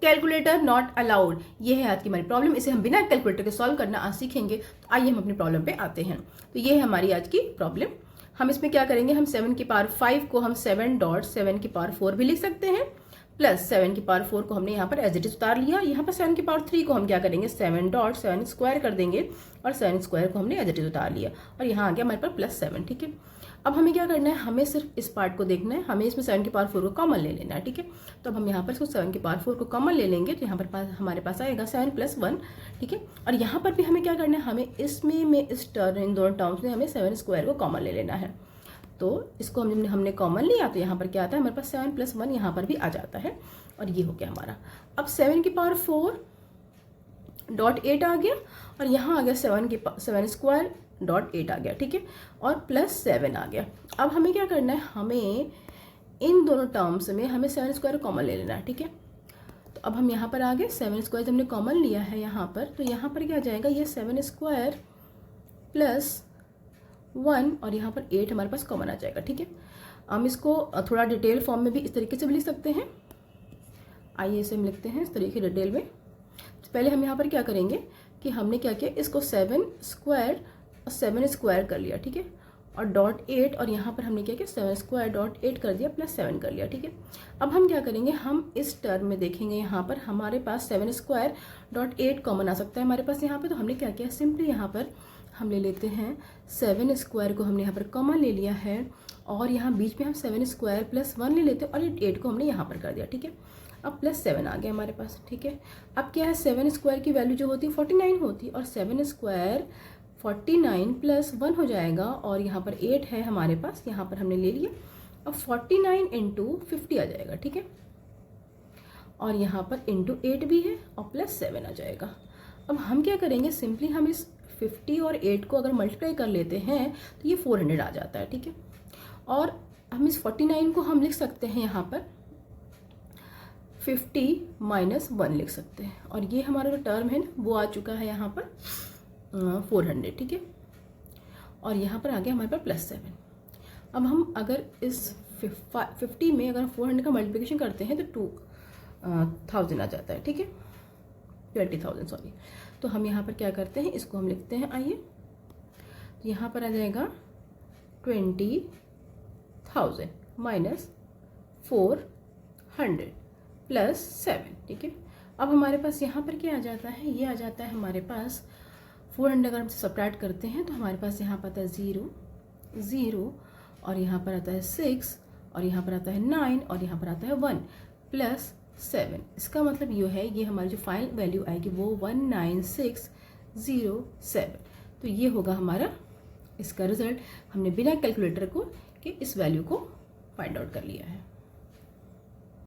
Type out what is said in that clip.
Calculator not allowed, ये है आज की हमारी प्रॉब्लम। इसे हम बिना कैलकुलेटर के सॉल्व करना आज सीखेंगे। तो आइए हम अपनी प्रॉब्लम पे आते हैं। तो ये है हमारी आज की प्रॉब्लम। हम इसमें क्या करेंगे, हम 7 की पावर 5 को हम 7.7 की पावर 4 भी लिख सकते हैं, प्लस 7 की पावर 4 को हमने यहाँ पर एज इट इज उतार लिया। यहाँ पर 7 की पावर 3 को हम क्या करेंगे, 7.7 स्क्वायर कर देंगे, और 7 स्क्वायर को हमने एज इट इज उतार लिया, और यहाँ आ गया हमारे पास प्लस 7। ठीक है, अब हमें क्या करना है, हमें सिर्फ इस पार्ट को देखना है, हमें इसमें 7 की पावर 4 को कॉमन ले लेना है। ठीक है, तो अब हम यहाँ पर इसको 7 की पावर 4 को कॉमन ले लेंगे, तो यहाँ पर हमारे पास आएगा 7 + 1। ठीक है, और यहाँ पर भी हमें क्या करना है, हमें इसमें इन दोनों टर्म्स में हमें 7 स्क्वायर को कॉमन ले लेना है। तो इसको हमने कॉमन लिया, तो यहाँ पर क्या आता है हमारे पास 7 + 1 यहाँ पर भी आ जाता है, और ये हो गया हमारा। अब 7 की पावर 4.8 आ गया, और यहाँ आ गया 7 स्क्वायर .8 आ गया। ठीक है, और प्लस 7 आ गया। अब हमें क्या करना है, हमें इन दोनों टर्म्स में हमें 7 स्क्वायर कॉमन ले लेना है। ठीक है, तो अब हम यहाँ पर आ गए, 7 स्क्वायर हमने कॉमन लिया है यहाँ पर, तो यहाँ पर क्या आ जाएगा, ये 7 स्क्वायर + 1, और यहाँ पर 8 हमारे पास कॉमन आ जाएगा। ठीक है, हम इसको थोड़ा डिटेल फॉर्म में भी इस तरीके से भी लिख सकते हैं। आइए इसे हम लिखते हैं इस तरीके डिटेल में। तो पहले हम यहाँ पर क्या करेंगे कि हमने क्या किया, इसको 7 स्क्वायर और 7 स्क्वायर कर लिया। ठीक है, और .8, और यहाँ पर हमने क्या किया, 7 स्क्वायर .8 कर दिया, प्लस 7 कर लिया। ठीक है, अब हम क्या करेंगे, हम इस टर्म में देखेंगे, यहाँ पर हमारे पास 7 स्क्वायर .8 कॉमन आ सकता है हमारे पास यहाँ पे। तो हमने क्या किया, सिंपली यहाँ पर हम ले लेते हैं 7 स्क्वायर को हमने यहाँ पर कॉमन ले लिया है, और यहाँ बीच में हम 7 स्क्वायर + 1 ले लेते हैं, और ये 8 को हमने यहाँ पर कर दिया। ठीक है, अब प्लस 7 आ गया हमारे पास। ठीक है, अब क्या है, 7 स्क्वायर की वैल्यू जो होती है 49 होती है, और 7 स्क्वायर 49 + 1 हो जाएगा, और यहाँ पर 8 है हमारे पास, यहाँ पर हमने ले लिया। अब 49 × 50 आ जाएगा। ठीक है, और यहाँ पर × 8 भी है, और प्लस 7 आ जाएगा। अब हम क्या करेंगे, सिंपली हम इस 50 और 8 को अगर मल्टीप्लाई कर लेते हैं तो ये 400 आ जाता है। ठीक है, और हम इस 49 को हम लिख सकते हैं यहाँ पर 50 - 1 लिख सकते हैं, और ये हमारा जो टर्म है ना वो आ चुका है यहाँ पर 400। ठीक है, और यहाँ पर आ गया हमारे पास प्लस 7। अब हम अगर इस 50 में अगर 400 का मल्टीप्लिकेशन करते हैं तो 2000 आ जाता है। ठीक है, 20,000 सॉरी। तो हम यहाँ पर क्या करते हैं, इसको हम लिखते हैं, आइए, तो यहाँ पर आ जाएगा 20,000 - 400 + 7। ठीक है, अब हमारे पास यहाँ पर क्या आ जाता है, ये आ जाता है हमारे पास 400 अगर हम सब्ट्रैक्ट करते हैं तो हमारे पास यहाँ पर आता है 0 0, और यहाँ पर आता है 6, और यहाँ पर आता है 9, और यहाँ पर आता है 1 + 7। इसका मतलब ये है, ये हमारी जो फाइनल वैल्यू आएगी वो 19607। तो ये होगा हमारा इसका रिजल्ट। हमने बिना कैलकुलेटर को कि इस वैल्यू को फाइंड आउट कर लिया है।